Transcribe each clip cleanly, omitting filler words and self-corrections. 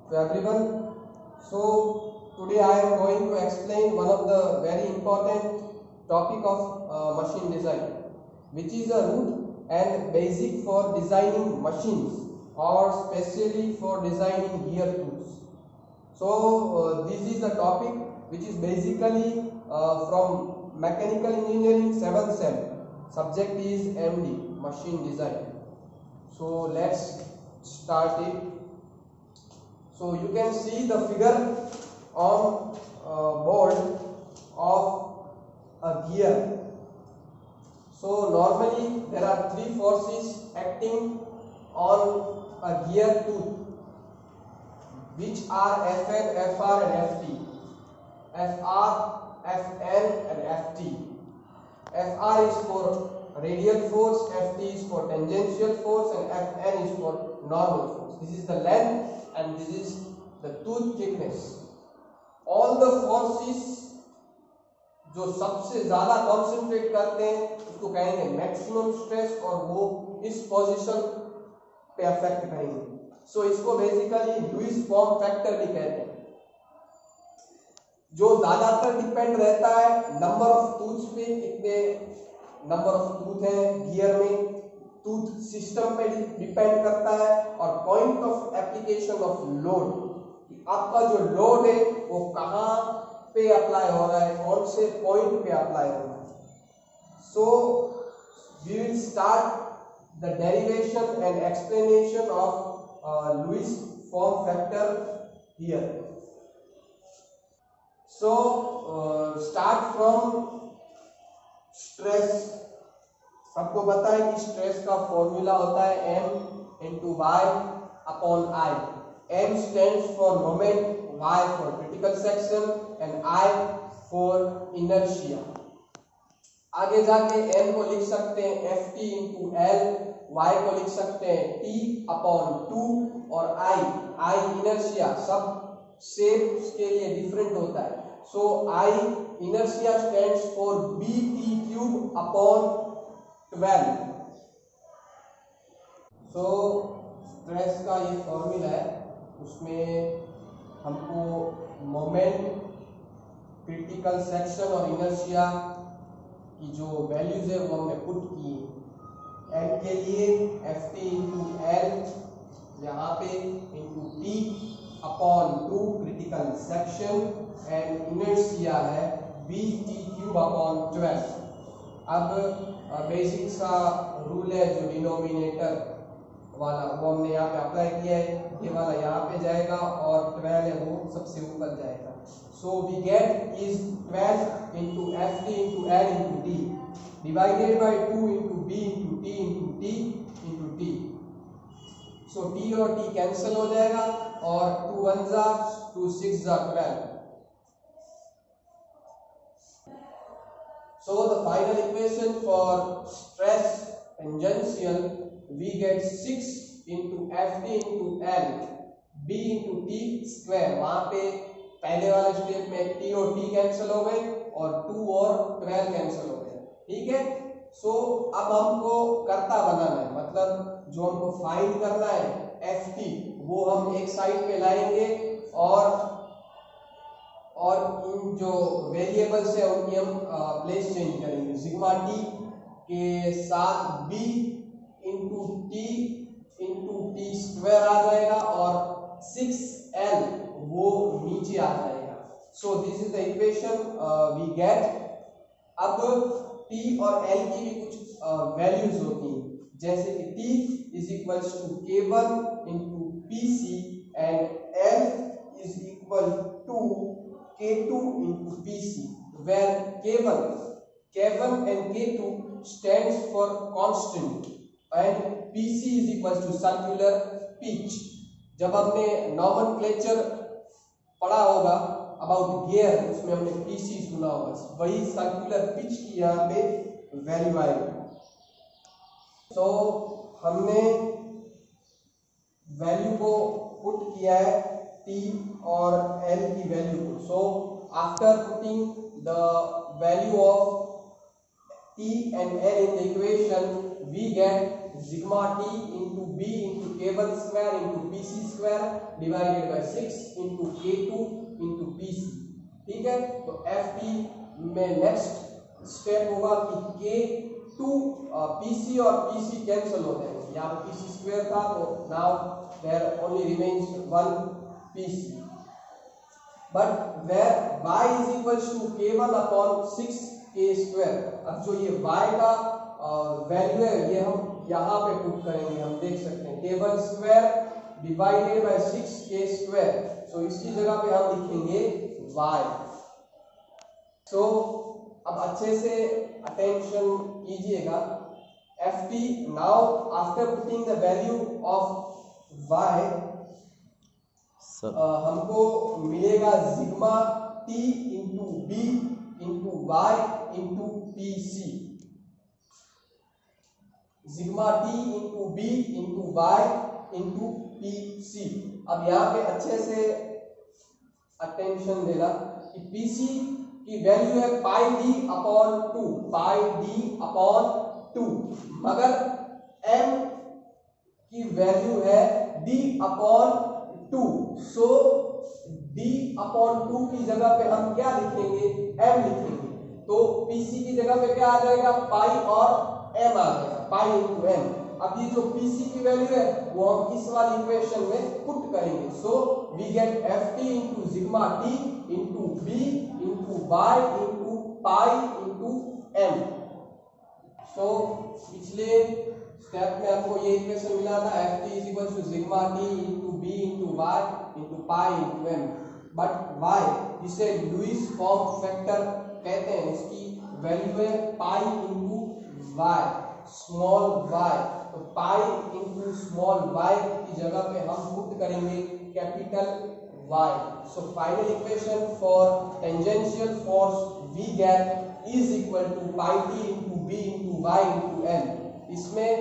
to everyone. So today I am going to explain one of the very important topic of machine design, which is a root and basic for designing machines or specially for designing gear tools. So this is a topic which is basically from mechanical engineering 7th sem. Subject is MD, machine design. So let's start it. So you can see the figure on board of a gear. So normally there are three forces acting on a gear tooth, which are Fn, Fr and Ft. Fr, Fn and Ft. Fr is for radial force, Ft is for tangential force and Fn is for normal force. This is the length and this is the tooth thickness. All the forces जो सबसे ज्यादा concentrate करते हैं उसको कहेंगे maximum stress और वो इस पोजीशन पे अफेक्ट करेंगे. सो इसको बेसिकली लुईस फॉर्म फैक्टर भी कहते हैं, जो ज्यादातर डिपेंड रहता है नंबर ऑफ टूथ्स पे. कितने नंबर ऑफ टूथ है गियर में, टूथ सिस्टम पे डिपेंड करता है, और point of application of load, आपका जो लोड है वो कहाँ पे अप्लाई हो रहा है, कौन से पॉइंट पे अप्लाई हो रहा है. So we will start the derivation and explanation of Lewis form factor here. So start from stress. सबको पता है कि स्ट्रेस का फॉर्मूला होता है m into y upon I. M stands for moment, y for critical section and I for inertia. आगे जाके m को लिख सकते हैं Ft into L, y को लिख सकते हैं T upon 2 और I inertia. सब शेप्स के लिए डिफरेंट होता है. सो I inertia stands for Bt cube upon 12. So stress का ये फॉर्मूला है, उसमें हमको मोमेंट, क्रिटिकल सेक्शन और इनर्शिया की जो वैल्यूज है वो हमने पुट की. एम के लिए Ft इंटू एल यहाँ पे into T upon 2 critical section and inertia है Bt क्यूब अपॉन 12. अब बेसिक सा रूल है जो डिनोमिनेटर वाला वो हमने यहाँ पे अप्लाई किया है. ये वाला यहाँ पे जाएगा और 12 है वो सबसे ऊपर जाएगा. So we get is 12 into Ft into L into D divided by 2 into B into T into T into T. So T और T कैंसिल हो जाएगा और 2 1 जा 2 6 जा 12. So the final equation for stress tangential, we get 6 into Ft into L B into T square. वहां पे पहले वाले स्टेप में T और T कैंसिल हो गए और 2 और 12 कैंसिल हो गए. ठीक है. सो अब हमको कर्ता बनाना है, मतलब जो हमको फाइंड करना है Ft वो हम एक साइड पे लाएंगे और इन जो वेरिएबल्स है उनकी हम प्लेस चेंज करेंगे. सिग्मा टी के साथ b इंटू टी स्क्वायर आ जाएगा और 6l वो नीचे आ जाएगा. So this is the equation we get. अब t और l की भी कुछ वैल्यूज होती हैं, जैसे कि t is equals to k1 into pc and l is equal to K2 into PC, where K1 and K2 stands for constant and PC is equal to circular pitch. जब हमने nomenclature पढ़ा होगा about gear, उसमें हमने PC सुना होगा, वही circular pitch की यहाँ पे वैल्यू आएगी. तो हमने वैल्यू को पुट किया है T और L की वैल्यू को. So after putting the value of T and L in the equation, we get sigma T into B into K1 square into PC square divided by 6 into K2 into PC। ठीक है, तो FT में next step होगा कि K2 PC और PC cancel हो जाएंगे, यहाँ पे PC स्क्वायर था तो now there only remains 1 PC, but where y is equals to K1 upon 6K square. अब जो ये y का वैल्यू है ये हम यहाँ पे पुट करेंगे, हम देख सकते हैं K1 square divided by 6K square, so इसकी जगह पे हम लिखेंगे y। सो अब अच्छे से अटेंशन कीजिएगा, FT now after putting the value of y हमको मिलेगा sigma T into B into Y into PC, sigma T into B into Y into PC। अब यहाँ पे अच्छे से अटेंशन देना कि PC की वैल्यू है पाई D अपॉन 2, पाई D अपॉन 2, मगर M की वैल्यू है D अपॉन 2, सो D अपॉन 2 की जगह पे हम क्या लिखेंगे, M लिखेंगे, तो PC की जगह पे क्या आ जाएगा, पाई और M आ जाएगा, पाई इंटू M। अब ये जो PC की वैल्यू है वो हम इस वाली इक्वेशन में पुट करेंगे, so we get FT into sigma T into B into Y into pi into M। So पिछले स्टेप में आपको ये इक्वेशन मिला था, FT is equal to sigma T into B into Y into pi into M, but Y जिसे Lewis form factor कहते हैं इसकी वैल्यू है pi into Y, small y, तो पाई इंटू स्मॉल y की जगह पे हम पुट करेंगे capital Y। So final equation for tangential force V gap is equal to pi T into B into Y into M। इसमें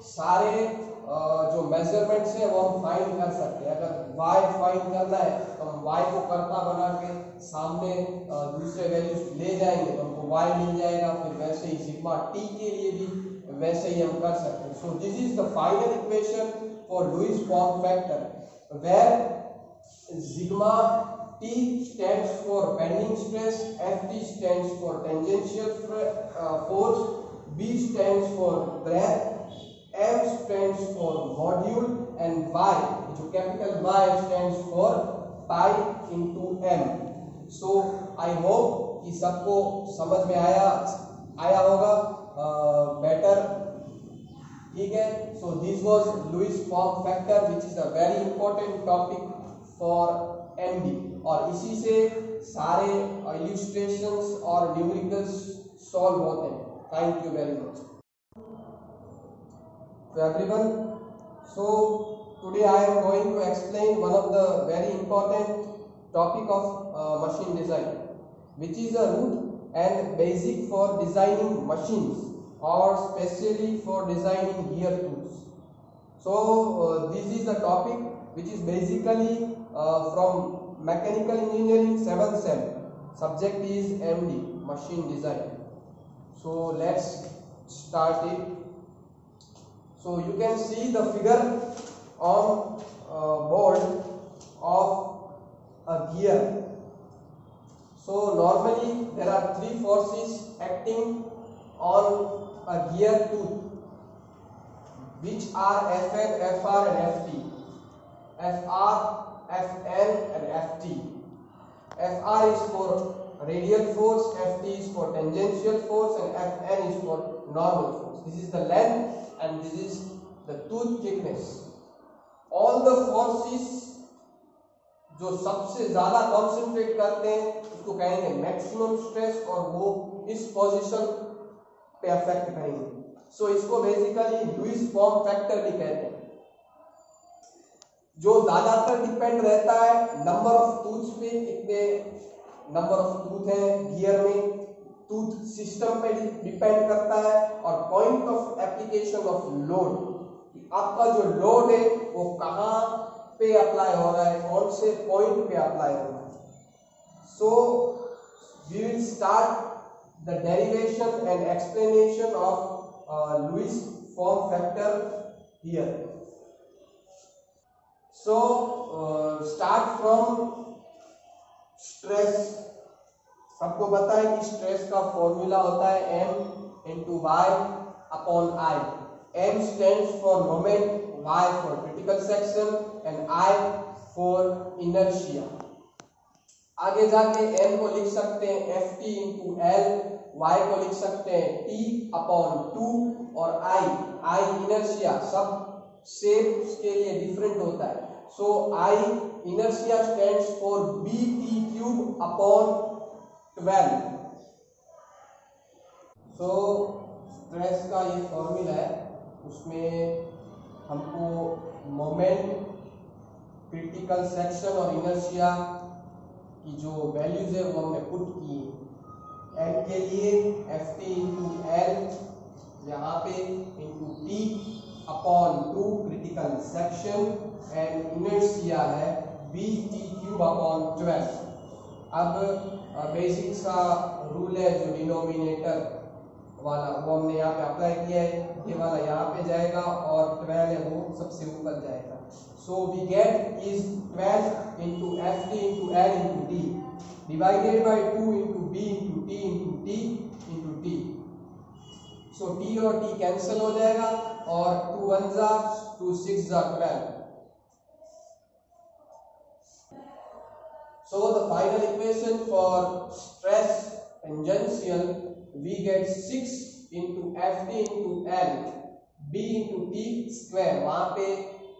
सारे जो measurements हैं वो हम फाइंड कर सकते हैं, अगर y फाइंड करना है तो हम y को कर्ता बना के सामने दूसरे वैल्यूज ले जाएंगे तो हमको y मिल जाएगा, फिर वैसे ही सिग्मा t के लिए भी वैसे ही हम कर सकते हैं। So this is the final equation for Lewis form factor where sigma t stands for bending stress, ft stands for tangential force, b stands for breadth, M stands for module and Y, जो capital Y stands for pi into M। So I hope कि सबको समझ में आया होगा better, ठीक है। So this was Lewis form factor which is a very important topic for MD, और इसी से सारे illustrations और numericals solve होते हैं। Thank you very much to everyone. So today I am going to explain one of the very important topic of machine design, which is a root and basic for designing machines or specially for designing gear tools. So this is the topic which is basically from mechanical engineering 7th sem. Subject is MD, machine design. So let's start it. So you can see the figure on board of a gear. So normally there are three forces acting on a gear tooth, which are Fn, Fr and Ft. Fr, Fn and Ft. Fr is for radial force, Ft is for tangential force and Fn is for normal force. This is the length and this is the tooth thickness. All the forces जो सबसे ज्यादा concentrate करते हैं उसको कहेंगे maximum stress, और वो इस पोजीशन पे अफेक्ट करेंगे। सो इसको बेसिकली लुईस फॉर्म फैक्टर भी कहते हैं, जो ज्यादातर डिपेंड रहता है नंबर ऑफ टूथ्स पे, कितने नंबर ऑफ टूथ है गियर में, टूथ सिस्टम पे डिपेंड करता है, और point of application of load, आपका जो लोड है वो कहाँ पे अप्लाई हो रहा है, कौन से पॉइंट पे अप्लाई हो रहा है। So we will start the derivation and explanation of Lewis form factor here. So start from stress. सबको पता है कि स्ट्रेस का फॉर्मूला होता है m into Y upon I. m stands for moment, y for critical section and I for inertia. आगे जाके m को लिख सकते हैं ft इंटू एल, y को लिख सकते हैं t अपॉन 2 और I इनर्शिया। सब शेप्स के लिए डिफरेंट होता है। सो I inertia stands for bt cube upon 12। So stress का ये फॉर्मूला है, उसमें हमको मोमेंट, क्रिटिकल सेक्शन और इनर्शिया की जो वैल्यूज है वो हमने पुट की। एम के लिए एफ टी इंटू एल यहाँ पे into T upon 2 critical section and inertia है बी टी क्यूब अपॉन 12। अब बेसिक्स का रूल है जो डिनोमिनेटर वाला वो हमने यहाँ पे अप्लाई किया है। ये वाला यहाँ पे जाएगा और 12 है वो सबसे ऊपर जाएगा। So we get is 12 into F T into L into T divided by 2 into B into T into T into T. So T और टी कैंसिल हो जाएगा और 2 1 जा 2 6 जा 12। So the final equation for stress tangential, we get 6 into ft into l b into t square। वहां पे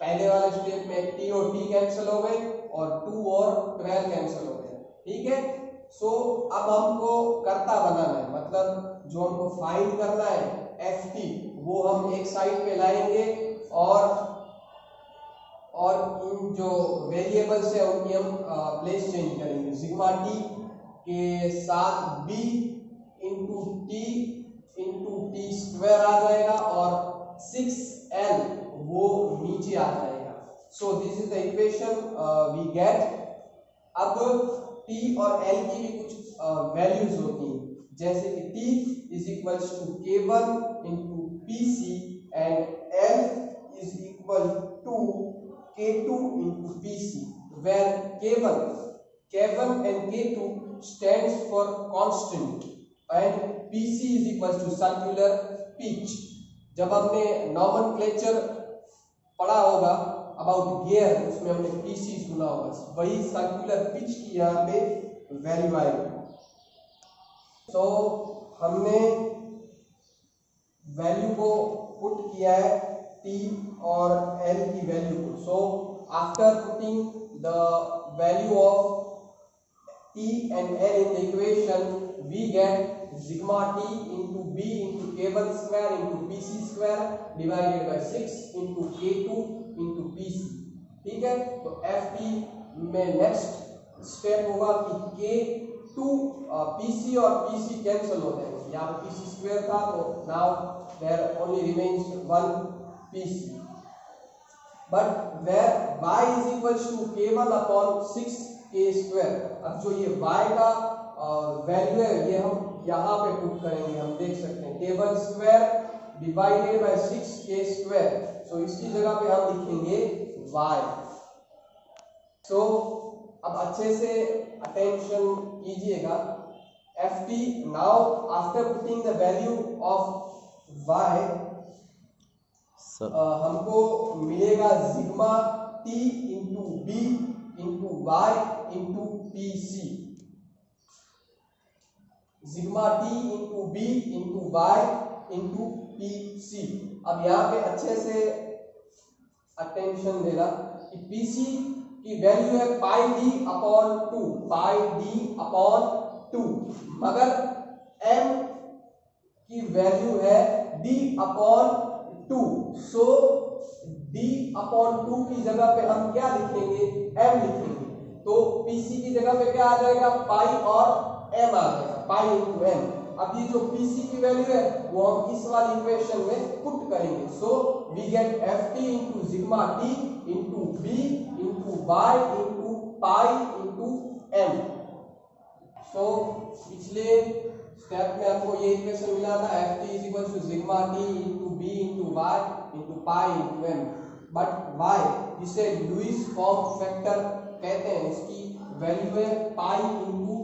पहले वाले स्टेप में t और t कैंसिल हो गए और 2 और 12 कैंसिल हो गए। ठीक है। सो अब हमको कर्ता बनाना है, मतलब जो हमको फाइंड करना है ft वो हम एक साइड पे लाएंगे और इन जो वेरिएबल्स है उनकी हम प्लेस चेंज करेंगे। सिग्मा टी के साथ b इंटू टी स्क्वायर आ जाएगा और 6l वो नीचे आ जाएगा। So this is the equation we get. अब t और l की भी कुछ वैल्यूज होती हैं, जैसे कि t is equals to k1 into pc and l is equal to K2 into PC, where K1 and K2 stands for constant and PC is equals to circular pitch। जब हमने nomenclature पढ़ा होगा about gear, उसमें हमने PC सुना होगा, वही circular pitch की यहाँ पे वैल्यू आएगी। तो हमने वैल्यू को पुट किया है t और l की वैल्यू को। So after putting the value of t and l in the equation we get sigma t into b into k1 square into pc square divided by 6 into k2 into pc। ठीक है। तो ft में next step होगा कि k2 pc और pc cancel हो जाएंगे। यहाँ पे pc स्क्वायर था तो now there only remains 1 PC, but where y is equals to k1 upon 6k square। अब जो ये y का वैल्यू है ये हम यहाँ पे पुट करेंगे। हम देख सकते हैं k1 square divided by 6k square. So इसकी जगह पे हम लिखेंगे y। सो अब अच्छे से अटेंशन कीजिएगा। ft now after putting the value of y हमको मिलेगा sigma t into B into Y into P C. Sigma t into B into Y into P C. अब यहाँ पे अच्छे से अटेंशन देना कि पी सी की वैल्यू है पाई डी अपॉन 2, पाई डी अपॉन 2, मगर m की वैल्यू है d अपॉन 2। सो d अपॉन 2 की जगह पे हम क्या लिखेंगे, m लिखेंगे। तो pc की जगह पे क्या आ जाएगा, पाई और m आ जाएगा, पाई इंटू m। अब ये जो pc की वैल्यू है वो हम इस वाली इक्वेशन में पुट करेंगे। So we get ft into sigma t into b into y into pi into m। So पिछले स्टेप में आपको ये इक्वेशन मिला था ft is equal to sigma t into b into y into pi into m। But Y इसे Lewis form factor कहते हैं। इसकी वैल्यू है pi into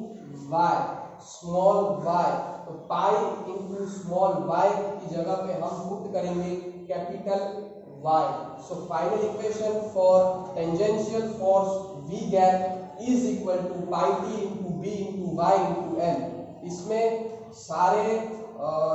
Y, small Y. तो पाई इंटू स्मॉल वाई की जगह पे हम पुट करेंगे capital Y. So final equation for tangential force V gap is equal to pi T into B into Y into N. इसमें सारे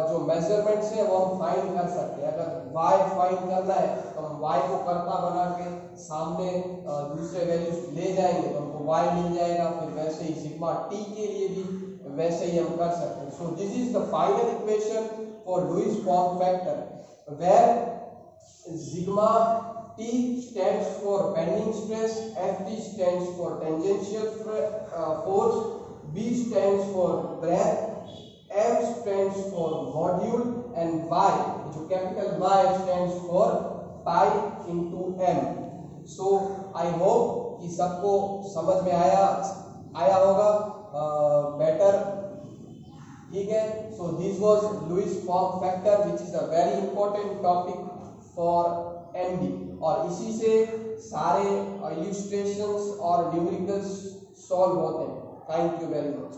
जो measurements है वो हम फाइंड कर सकते हैं। अगर y फाइंड करना है तो हम y को कर्ता बना के सामने दूसरे वैल्यूज ले जाएंगे तो हमको y मिल जाएगा। फिर वैसे ही सिग्मा t के लिए भी वैसे ही हम कर सकते हैं। So this is the final equation for Lewis form factor where sigma t stands for bending stress, ft stands for tangential force, b stands for breadth, m stands for module and y जो capital Y stands for pi into m। so I hope कि सबको समझ में आया होगा better. ठीक है। so this was Lewis form factor which is a very important topic for MD और इसी से सारे इल्यूस्ट्रेशंस और न्यूमेरिकल्स सॉल्व होते हैं। Thank you very much.